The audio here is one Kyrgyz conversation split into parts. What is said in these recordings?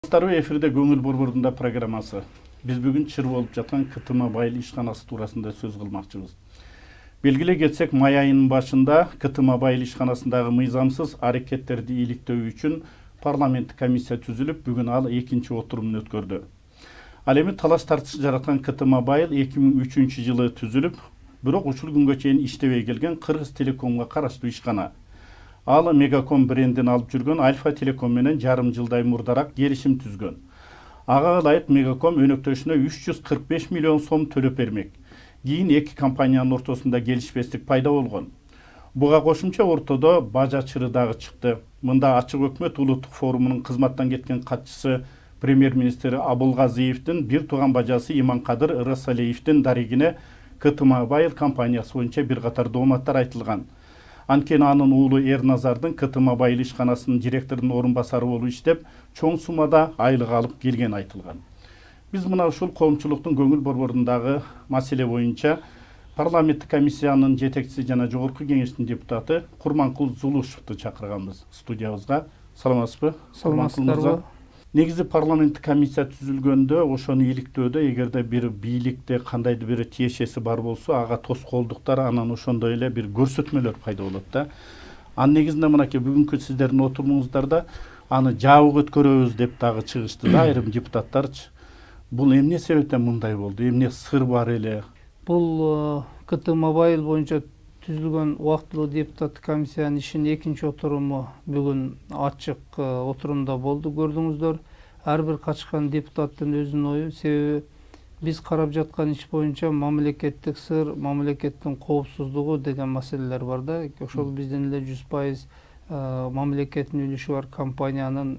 Армысыздарбы, эфирде көңүл борборунда программасы. Биз бүгүн чыр болуп жаткан КТ Мобайл ишканасы туурасында сөз кылмакчыбыз. Белгилей кетсек, май айынын башында КТ Мобайл ишканасындагы мыйзамсыз аракеттерди иликтөө үчүн парламенттик комиссия түзүлүп, бүгүн ал экинчи отурумун өткөрдү. Ал эми талаш тартыш жараткан КТ Мобайл 2003 жылы түзүлүп, бирок ушул күнгө чейин иштебей келген Кыргыз Телекомго караштуу ишкана. Ал Мегаком брендин алып жүргөн Альфа Телеком менен жарым жылдай мурдараак келишим түзгөн. Ага ылайык Мегаком өнөктөшүнө 345 миллион сом төлөп бермек. Кийин эки компаниянын ортосунда келишпестик пайда болгон. Буга кошумча ортодо бажа чыры дагы чыкты. Мында Ачык Өкмөт улуттук форумунун кызматтан кеткен катчысы премьер-министр Абылгазиевдин бир тууган бажасы Иманкадыр Ырасалиевдин дарегине КТ Мобайл компаниясы боюнча бир катар дооматтар айтылган. Анткени анын уулу Эрназардын КТ Мобайл ишканасынын директорунун орун басары болуп иштеп, чоң суммада айлык алып келгени айтылган. Биз мына ушул коомчулуктун көңүл борборундагы маселе боюнча парламенттик комиссиянын жетекчиси жана жогорку кеңештин депутаты Курманкул Зулушевду чакырганбыз студиябызга. Саламатсызбы? Саламатсыздарбы? Негизи парламенттик комиссия түзүлгөндө, ошону иликтөөдө эгерде бир бийликте кандайдыр бир тиешеси бар болсо, ага тоскоолдуктар, анан ошондой эле бир көрсөтмөлөр пайда болот да. Анын негизинде мынакей бүгүнкү сиздердин отурумуңуздарда аны жабык өткөрөбүз деп дагы чыгышты да айрым депутаттарчы. Бул эмне себептен мындай болду? Эмне сыр бар эле? Бул КТ Мобайл боюнча түзүлгөн убактылуу депутаттык комиссиянын ишинин экинчи отуруму бүгүн ачык отурумда болду, көрдүңүздөр. Ар бир катышкан депутаттын өзүнүн ою, себеби биз карап жаткан иш боюнча мамлекеттик сыр, мамлекеттин коопсуздугу деген маселелер бар да. Ошол биздин эле 100% мамлекеттин үлүшү бар компаниянын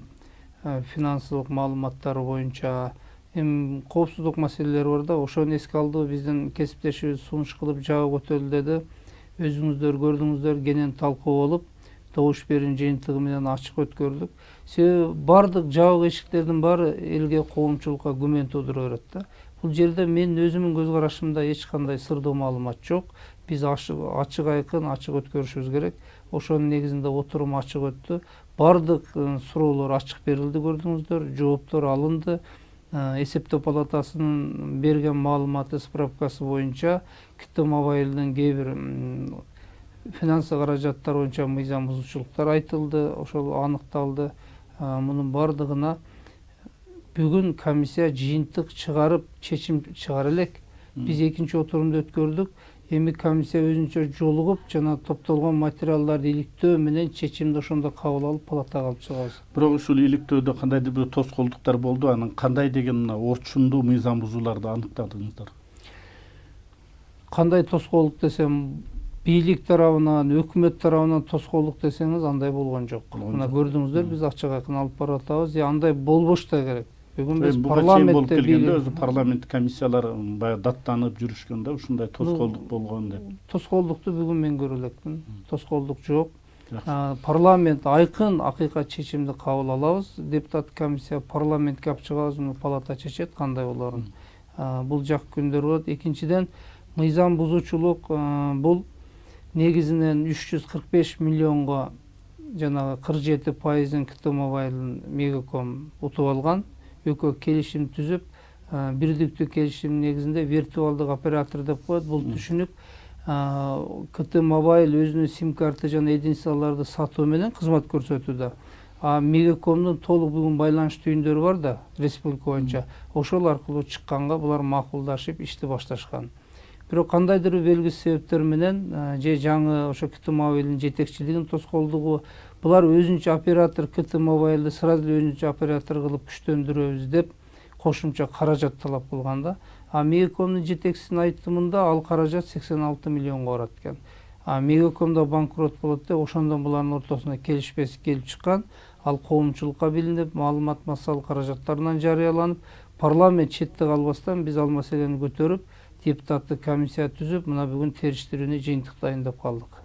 финансылык маалыматтары боюнча коопсуздук маселелери бар да. Ошону эске алды биздин кесиптешибиз сунуш кылып жабык өтөлдү деди. Өзүңүздөр көрдүңүздөр, кенен талкуу болуп, добуш берүүнүн жыйынтыгы менен ачык өткөрдүк. Себеби бардык жабык эшиктердин баары элге, коомчулукка күмөн туудура берет да. Бул жерде менин өзүмдүн көз карашымда эч кандай сырдуу маалымат жок. Биз ачык айкын, ачык өткөрүшүбүз керек. Ошонун негизинде отурум ачык өттү. Бардык суроолор ачык берилди, көрдүңүздөр, жооптор алынды. Эсептөө палатасынын берген маалыматы, справкасы боюнча КТ Мобайлдын кээ бир финансы каражаттар боюнча мыйзам бузуучулуктар айтылды, ошол аныкталды. Мунун бардыгына бүгүн комиссия жыйынтык чыгарып, чечим чыгара элек. Биз экинчи отурумду өткөрдүк. Эми комиссия өзүнчө жолугуп, жана топтолгон материалдарды иликтөө менен чечимди ошондо кабыл алып, палатага алып чыгабыз. Бирок ушул иликтөөдө кандайдыр бир тоскоолдуктар болду, анын кандай деген мына орчундуу мыйзам бузууларды аныктадыңыздар? Кандай тоскоолдук десем, бийлик тарабынан, өкмөт тарабынан тоскоолдук десеңиз, андай болгон жок. Мына көрдүңүздөр, биз ачык айкын алып баратабыз. Андай болбош да керек. Бүгүн биз парламентте өзү парламенттик комиссиялар баягы даттанып жүрүшкөн да, ушундай тоскоолдук болгон деп. Тоскоолдукту бүгүн мен көрө элекмин. Тоскоолдук жок. Парламент айкын, акыйкат чечимди кабыл алабыз. Депутаттык комиссия парламентке алып чыгабыз, муну палата чечет кандай болорун. Бул жак күндөр болот. Экинчиден, мыйзам бузуучулук бул негизинен 345 миллионго жанагы 47%-ын КТ Мобайлдын Мегаком утуп алган. Экөө келишим түзүп, бирдиктүү келишим негизинде виртуалдык оператор деп коет. Бул түшүнүк КТ Мобайл өзүнүн сим-карта жана единицаларды сатуу менен кызмат көрсөтүүдө. Мегакомдун толук бүгүн байланыш түйүндөрү бар да, республика боюнча. Ошол аркылуу чыкканга булар макулдашып ишти башташкан. Бирок кандайдыр белгисиз себептер менен же жаңы ошо КТ Мобайлдын жетекчилигинин тоскоолдугу, булар өзүнчө оператор КТ Мобайлды сразу эле өзүнчө оператор кылып күчтөндүрөбүз деп кошумча каражат талап кылган да. Мегакомдун жетекчисинин айтымында ал каражат 86 миллионго барат экен. Мегакомдо банкрот болот деп ошондон булардын ортосуна келишпестик келип чыккан. Ал коомчулукка билинип, маалымат массалык каражаттарынан жарыяланып, парламент четте калбастан биз ал маселени көтөрүп, депутаттык комиссия түзүп, мына бүгүн териштирүүнү жыйынтык дайындап калдык.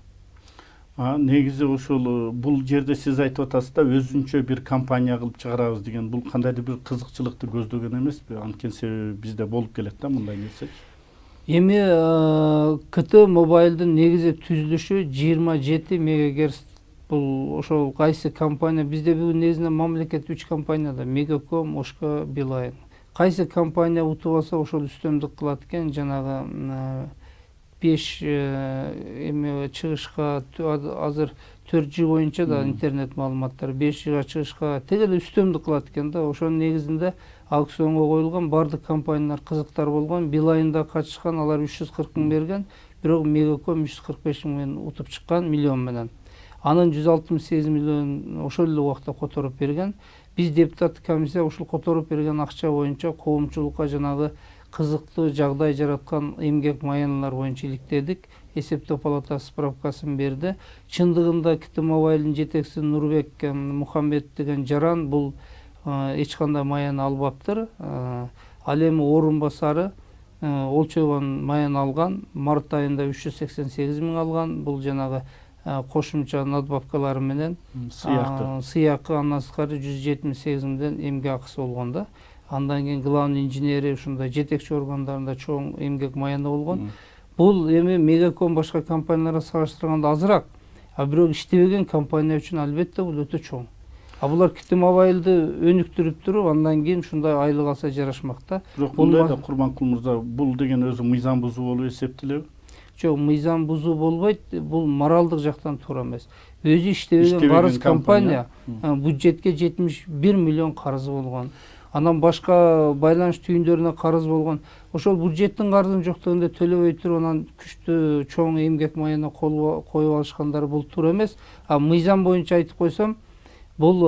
Негизи ошол бул жерде сиз айтып атасыз да, өзүнчө бир компания кылып чыгарабыз деген, бул кандайдыр бир кызыкчылыкты көздөгөн эмеспи? Анткени себеби бизде болуп келет да мындай нерсе. Эми КТ Мобайлдын негизи түзүлүшү 27 мегагерц Бул ошол кайсы компания bizde бүгүн негизинен мамлекет 3 компанияда Мегаком, Ошко, Билайн. Кайсы компания утуп алса ошол үстөмдүк кылат экен жанагы 5 эме чыгышка азыр 4G боюнча да интернет маалыматтары 5Gга чыгышка теге эле үстөмдүк кылат экен да. Ошонун негизинде аукционго коюлган бардык компаниялар кызыктар болгон. Билайнда катышкан, алар 340 мың берген, бирок Мегаком 345 мың утуп чыккан миллион менен. Анын 168 миллион ошол эле убакта которуп берген. Биз депутаттык комиссия ушул которуп берген акча боюнча коомчулукка жанагы кызыктуу жагдай жараткан эмгек маянылар боюнча иликтедик. Эсептөө палатасы справкасын берди. Чындыгында КТ Мобайлдын жетекчиси Нурбек Мухаммед деген жаран бул эч кандай маяны албаптыр. Ал эми орун басары Олчойгон маян алган, март айында 388 мың алган. Бул жанагы кошумча надбавкалары менен сыйакы андан сырткары 178 мыңдан эмгек акысы болгон да. Андан кийин главный инженери ушундай жетекчи органдарында чоң эмгек маяны болгон. Бул эми Мегаком башка компанияларга салыштырганда азыраак, а бирок иштебеген компания үчүн албетте бул өтө чоң. А булар КТ Мобайлды өнүктүрүп туруп, андан кийин ушундай айлык алса жарашмак да. Бирок мындай да Курбанкул мырза, бул деген өзү мыйзам бузуу болуп эсептелеби? Жок, мыйзам бузуу болбойт, бул моралдык жактан туура эмес. Өзү иштебеген карыз компания бюджетке 71 миллион карызы болгон. Анан башка байланыш түйүндөрүнө карыз болгон. Ошол бюджеттин карызын жоктугунда төлөбөй туруп, анан күчтүү чоң эмгек маяна коюп алышкандар бул туура эмес. А мыйзам боюнча айтып койсом, бул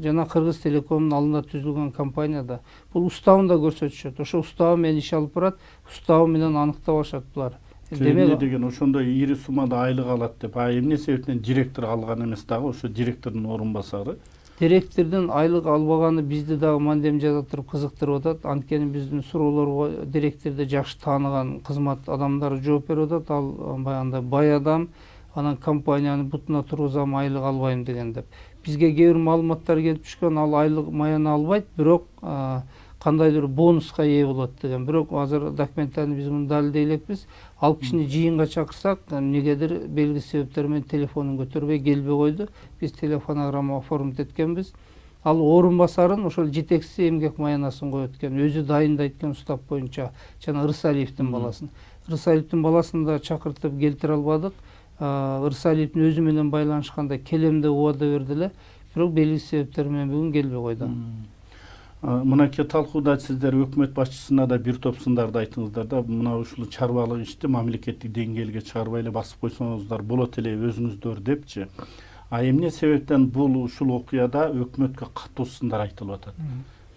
жана Кыргыз Телекомдун алдында түзүлгөн компанияда бул уставында көрсөтүшөт. Ошо уставы менен иш алып барат, уставы менен аныктап алышат булар. Демек деген ошондой ири суммада айлык алат деп, эмне себептен директор алган эмес дагы ошо директордун орун басары? Директордун айлык албаганы бизди дагы мандем жада туруп кызыктырып атат. Анткени биздин суроолорго директорду жакшы тааныган кызмат адамдары жооп берип атат. Ал баягындай бай адам, анан компанияны бутуна тургузам, айлык албайм деген деп. Бизге кээ бир маалыматтар келип түшкөн, ал айлык маяны албайт, бирок кандайдыр бонуска ээ болот деген. Бирок азыр документтарды биз муну далилдей элекпиз. Ал кишини жыйынга чакырсак, эмнегедир белгисиз себептер менен телефонун көтөрбөй келбей койду. Биз телефонограмма оформить эткенбиз. Ал орун басарын ошол жетекчиси эмгек маянасын коет экен. Өзү дайындайт экен устав боюнча. Жана Рысалиевдин баласын. Рысалиевдин баласын да чакыртып келтире албадык. Рысалиевдин өзү менен байланышканда келем деп убада берди эле. Бирок белгисиз себептер менен бүгүн келбей койду. Мынакей талкууда сиздер өкмөт башчысына да бир топ сындарды айттыңыздар да, мына ушул чарбалык ишти мамлекеттик деңгээлге чыгарбай эле басып койсоңуздар болот эле өзүңүздөр депчи. Эмне себептен бул ушул окуяда өкмөткө катуу сындар айтылып атат?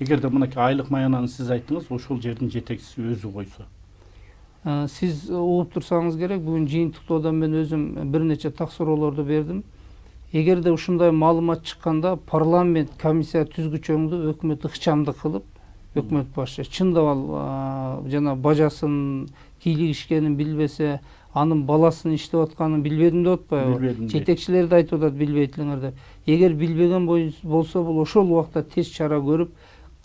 Эгерде мынакей айлык маянаны сиз айттыңыз, ошол жердин жетекчиси өзү койсо. Сиз угуп турсаңыз керек, бүгүн жыйынтыктоодо мен өзүм бир нече так суроолорду бердим. Эгерде ушундай маалымат чыкканда парламент комиссия түзгүчөңдү өкмөт ыкчамдык кылып, өкмөт башчы чындап ал жана бажасын кийлигишкенин билбесе, анын баласынын иштеп атканын билбедим деп атпайбы? Жетекчилер да айтып атат билбейт элеңер деп. Эгер билбеген болсо, бул ошол убакта тез чара көрүп,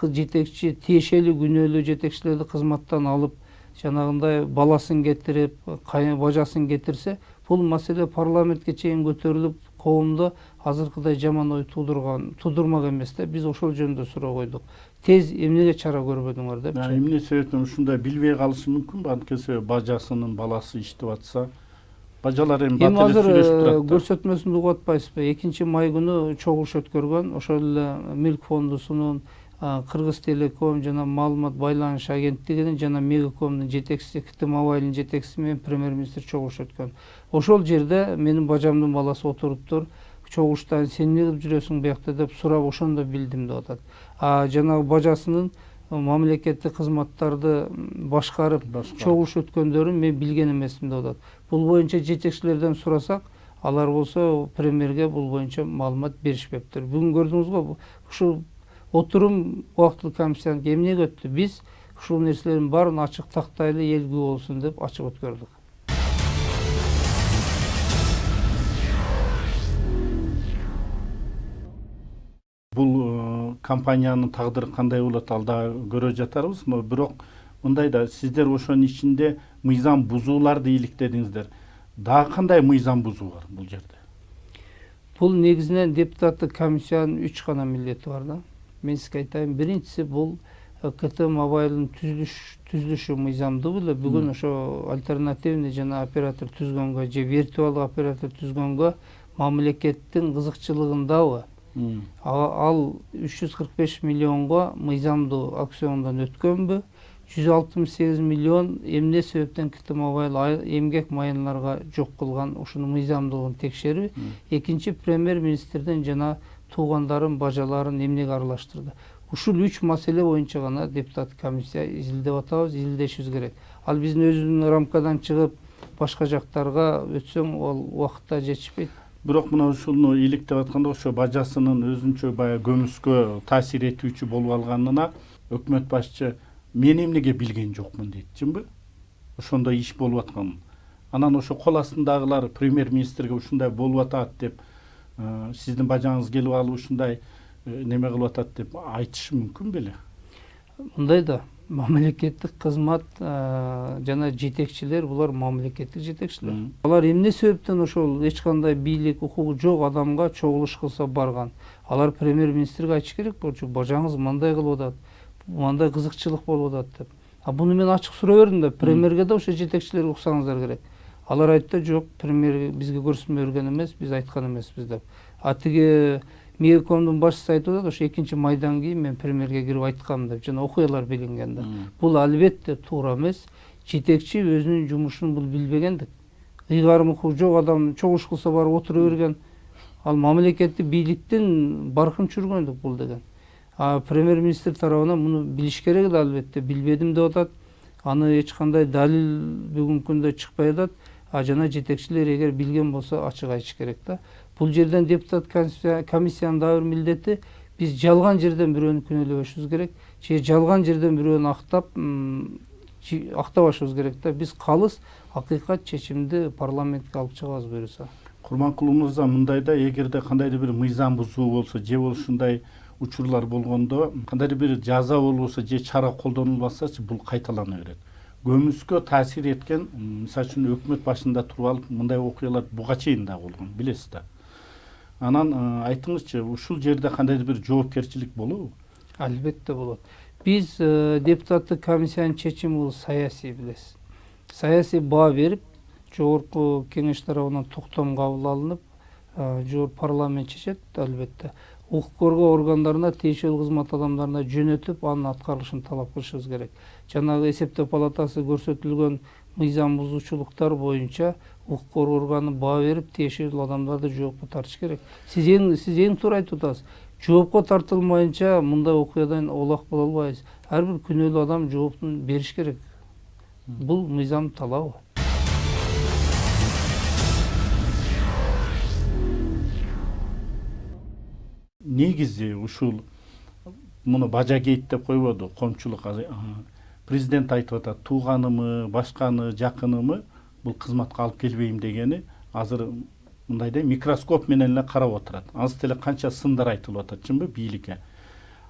жетекчи тиешелүү күнөөлүү жетекчилерди кызматтан алып, жанагындай баласын кетирип, бажасын кетирсе, бул маселе парламентке чейин көтөрүлүп, коомдо азыркыдай жаман ой тудурмак эмес да. Биз ошол жөнүндө суроо койдук. Тез эмнеге чара көрбөдүңөр деп. Эмне себептен ушундай билбей калышы мүмкүн? Анткени бажасынын баласы иштеп атса, бажалар эми бат эле сүйлөшүп турат. Көрсөтмөсүн угуп атпайсызбы? 2-май күнү чогулуш өткөргөн, ошол эле Мүлк фондусунун, Кыргыз Телеком жана маалымат байланыш агенттигинин жана Мегакомдун жетекчиси, КТ Мобайлдын жетекчиси менен премьер-министр чогулуш өткөн. Ошол жерде менин бажамдын баласы отуруптур. Чогулуштан сен эмне кылып жүрөсүң буякта деп сурап, ошондо билдим деп атат. Жанагы бажасынын мамлекеттик кызматтарды башкарып чогулуш өткөндөрүн мен билген эмесмин деп атат. Бул боюнча жетекчилерден сурасак, алар болсо премьерге бул боюнча маалымат беришпептир. Бүгүн көрдүңүзгө, ушул отурум убактылык комиссиянын эмнеге өттү? Биз ушул нерселердин баарын ачык тактайлы, эл күбө болсун деп ачык өткөрдүк. Бул компаниянын тагдыры кандай болот, алда көрө жатарбыз, бирок мындай да сиздер ошонун ичинде мыйзам бузууларды иликтедиңиздер. Дагы кандай мыйзам бузуу бар бул жерде? Бул негизинен депутаттык комиссиянын 3 гана милдети бар да. Мен сизге айтайын, биринчиси бул КТ Мобайлдын түзүлүшү мыйзамдуу эле. Бүгүн ошо альтернативный жана оператор түзгөнгө же виртуалдык оператор түзгөнгө мамлекеттин кызыкчылыгындабы? Ал 345 миллионго мыйзамдуу аукциондон өткөнбү? 168 миллион эмне себептен КТ Мобайл эмгек майынларга жок кылган, ушунун мыйзамдуулугун текшерип, экинчи премьер-министрдин жана туугандарын, бажаларын эмнеге аралаштырды? Ушул 3 маселе боюнча гана депутаттык комиссия изилдеп атабыз, изилдешибиз керек. Ал биздин өзүбүздүн рамкадан чыгып башка жактарга өтсөң, ол убакытта жетишпейт. Бирок мына ушуну иликтеп атканда ошо бажасынын өзүнчө баягы көмүскө таасир этүүчү болуп алганына өкмөт башчы мен эмнеге билген жокмун дейт, чынбы? Ошондой иш болуп аткан. Анан ошо кол астындагылар премьер-министрге ушундай болуп атат деп, сиздин бажаңыз келип алып ушундай неме кылып атат деп айтышы мүмкүн беле? Мындай да, мамлекеттик кызмат жана жетекчилер, булар мамлекеттик жетекчилер. Алар эмне себептен ошол эч кандай бийлик укугу жок адамга чогулуш кылса барган? Алар премьер-министрге айтыш керек болчу, бажаңыз мындай кылып атат, мындай кызыкчылык болуп атат деп. Буну мен ачык сурай бердим да, премьерге да ошо жетекчилерге уксаңыздар керек. Алар айтты, жок, премьер бизге көрсөтмө берген эмес, биз айткан эмеспиз деп. Тиги Мегакомдун башчысы айтып атат, ошо 2-майдан кийин мен премьерге кирип айткам деп, жана окуялар билинген да. Бул албетте туура эмес. Жетекчи өзүнүн жумушун бул билбегендик. Ыйгарым укугу жок адам чогуш кылса барып отура берген. Ал мамлекеттик бийликтин баркын чүргөндүк бул деген. Премьер-министр тарабынан муну билиш керек да, албетте билбедим деп атат. Аны эч кандай далил бүгүнкү күндө чыкпай атат. Жана жетекчилер эгер билген болсо ачык айтыш керек да. Бул жерден депутат комиссиянын дагы бир милдети, биз жалган жерден бирөөнү күнөөлөбөшүбүз керек, же жалган жерден бирөөнү актабашыбыз керек да. Биз калыс акыйкат чечимди парламентке алып чыгабыз буюрса. Курманкулов мырза, мындайда эгерде кандайдыр бир мыйзам бузуу болсо, же ушундай учурлар болгондо кандайдыр бир жаза болбосо же чара колдонулбасачы бул кайталана берет. Көмүскө таасир эткен, мисалы үчүн өкмөт башында туруп алып мындай окуялар буга чейин да болгон, билесиз да. Анан айтыңызчы, ушул жерде кандайдыр бир жоопкерчилик болобу? Албетте болот. Биз депутаттык комиссиянын чечими бул саясий, билесиз. Саясий баа берип, жогорку кеңеш тарабынан токтом кабыл алынып, жогорку парламент чечет, албетте. Укук коргоо органдарына, тиешелүү кызмат адамдарына жөнөтүп, анын аткарылышын талап кылышыбыз керек. Жанагы эсептөө палатасы көрсөтүлгөн мыйзам бузуучулуктар боюнча укук коргоо органы баа берип, тиешелүү адамдарды жоопко тартыш керек. Сиз эң туура айтып атасыз. Жоопко тартылмайынча мындай окуядан олак боло албайбыз. Ар бир күнөөлүү адам жооптун бериш керек. Бул мыйзам талабы. Негизи ушул муну бажа гейт деп койбоду, коомчулук. Президент айтып атат, тууганымы, башканы, жакынымы бул кызматка алып келбейм дегени азыр мындайда микроскоп менен эле карап отурат. Азыр деле канча сындар айтылып атат, чынбы, бийликке.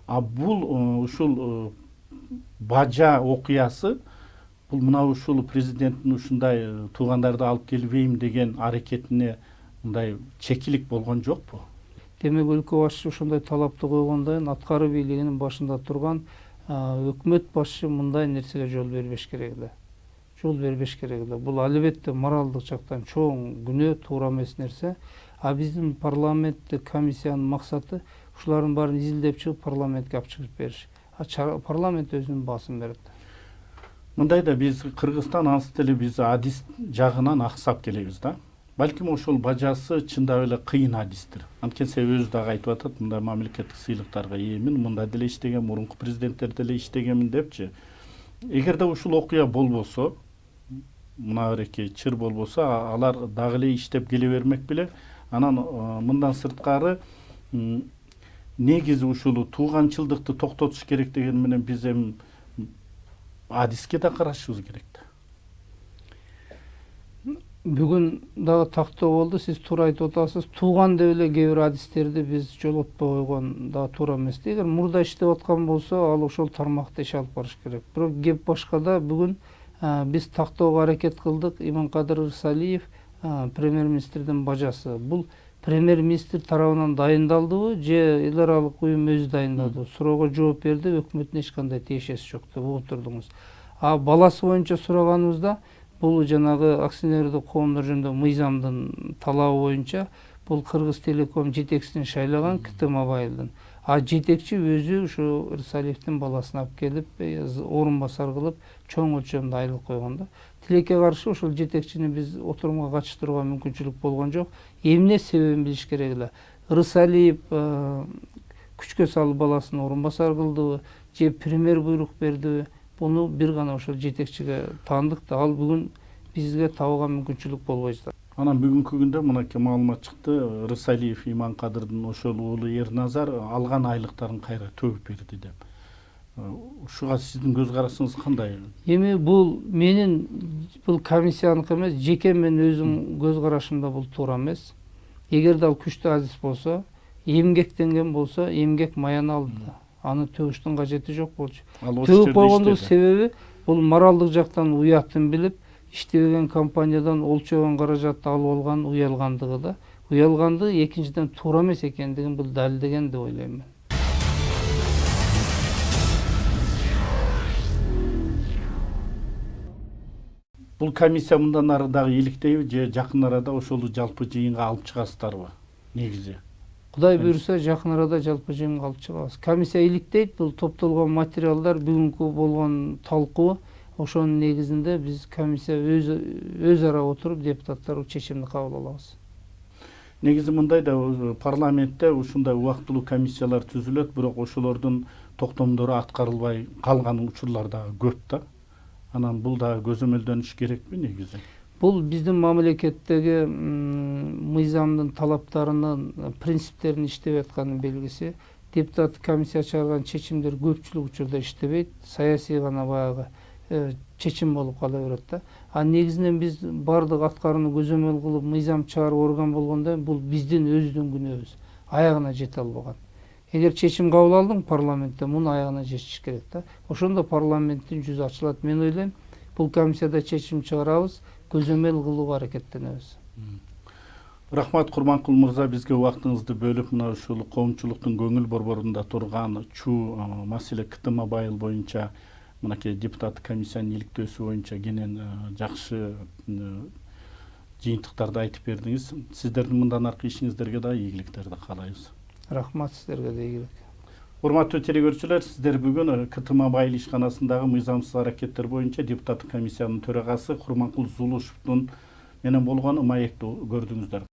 Бул ушул бажа окуясы, бул мына ушул президенттин ушундай туугандарды алып келбейм деген аракетине мындай чекилик болгон жокпу? Демек өлкө башчы ошондой талапты койгондон аткаруу бийлигинин башында турган өкмөт башчы мындай нерсеге жол бербеш керек эле. Жол бербеш керек эле. Бул албетте моралдык жактан чоң күнөө, туура эмес нерсе. Биздин парламенттик комиссиянын максаты ушулардын баарын изилдеп чыгып парламентке алып чыгып бериш. Парламент өзүнүн баасын берет. Мындайда биз Кыргызстан ансы деле биз адис жагынан аксап келебиз да. Балким ошол бажасы чындап эле кыйын адистир. Анткени өзү дагы айтып атат, мындай мамлекеттик сыйлыктарга ээмин, мында деле иштеген, мурунку президенттер деле иштегенмин депчи. Эгерде ушул окуя болбосо, мына береки чыр болбосо, алар дагы эле иштеп келе бермек беле. Анан мындан сырткары негизи ушул тууганчылдыкты токтотуш керек деген менен биз эми адиске да карашыбыз керек да. Бүгүн дагы тактоо болду, сиз туура айтып атасыз. Тууган деп эле кээ бир адистерди биз жолотпой койгон дагы туура эмес. Эгер мурда иштеп аткан болсо, ал ошол тармакта иш алып барыш керек. Бирок кеп башкада бүгүн биз тактоого аракет кылдык. Иманкадыр Рысалиев, премьер-министрдин бажасы. Бул премьер-министр тарабынан дайындалдыбы же эл аралык уюм өзү дайындады? Суроого жооп берди, өкмөттүн эч кандай тиешеси жок деп отурдуңуз. А баласы боюнча сураганыбызда бул жанагы акционердик коомдор жөнүндө мыйзамдын талабы боюнча бул Кыргыз Телеком жетекчисин шайлаган КТ Мобайлдын. А жетекчи өзү ушу Рысалиевдин баласын алып келип, орун басар кылып, чоң өлчөмдө айлык койгон да. Тилекке каршы ошол жетекчини биз отурумга катыштырууга мүмкүнчүлүк болгон жок. Эмне себебин билиш керек эле. Рысалиев күчкө салып баласын орун басар кылдыбы, же премьер буйрук бердиби? Буну бир гана ошол жетекчиге таандык да, ал бүгүн бизге табууга мүмкүнчүлүк болбой жатат. Анан бүгүнкү күндө мынакей маалымат чыкты, Рысалиев Иманкадырдын ошол уулу Эрназар алган айлыктарын кайра төгүп берди деп. Ушуга сиздин көз карашыңыз кандай? Эми бул комиссияныкы эмес, жеке мен өзүм көз карашымда бул туура эмес. Эгерде ал күчтүү азиз болсо, эмгектенген болсо, эмгек маяны алды. Аны төгүштүн кажети жок болчу. Төгүп койгондун себеби бул моралдык жактан уятын билип, иштебеген компаниядан олчогон каражатты алып алган уялгандыгы да. Уялгандыгы экинчиден туура эмес экендигин бул далилдеген деп ойлойм мен. Бул комиссия мындан ары дагы иликтейби же жакын арада ошол жалпы жыйынга алып чыгасыздарбы? Негизи. Кудай буйруса жакын арада жалпы жыйынга алып чыгабыз. Комиссия иликтейт, бул топтолгон материалдар бүгүнкү болгон талкуу, ошонун негизинде биз комиссия өз ара отуруп депутаттар чечимди кабыл алабыз. Негизи мындай да парламентте ушундай убактылуу комиссиялар түзүлөт, бирок ошолордун токтомдору аткарылбай калган учурлар дагы көп да. Анан бул да көзөмөлдөнүш керекпи негизи? Бул биздин мамлекеттеги мыйзамдын талаптарынын, принциптеринин иштебей атканынын белгиси. Депутаттык комиссия чыгарган чечимдер көпчүлүк учурда иштебейт, саясий гана баягы чечим болуп кала берет да. А негизинен биз бардык аткарууну көзөмөл кылып мыйзам чыгарып орган болгондо бул биздин өзүбүздүн күнөөбүз. Аягына жете албаган. Эгер чечим кабыл алдың парламентте, муну аягына жетиш керек да. Ошондо парламенттин жүзү ачылат. Мен ойлойм, бул комиссияда чечим чыгарабыз, көзөмөл кылууга аракеттенебиз. Рахмат Курманкул мырза, бизге убактыңызды бөлүп, мына ушул коомчулуктун көңүл борборунда турган чуу маселе КТ Мобайл боюнча мынакей депутаттык комиссиянын иликтөөсү боюнча кенен жакшы жыйынтыктарды айтып бердиңиз. Сиздердин мындан аркы ишиңиздерге да ийгиликтерди каалайбыз. Рахмат, сиздерге да ийгилик. Урматтуу телекөрүүчүлөр, сиздер бүгүн КТ Мобайл ишканасындагы мыйзамсыз аракеттер боюнча депутаттык комиссиянын төрагасы Курманкул Зулушевдун менен болгон маекти көрдүңүздөр.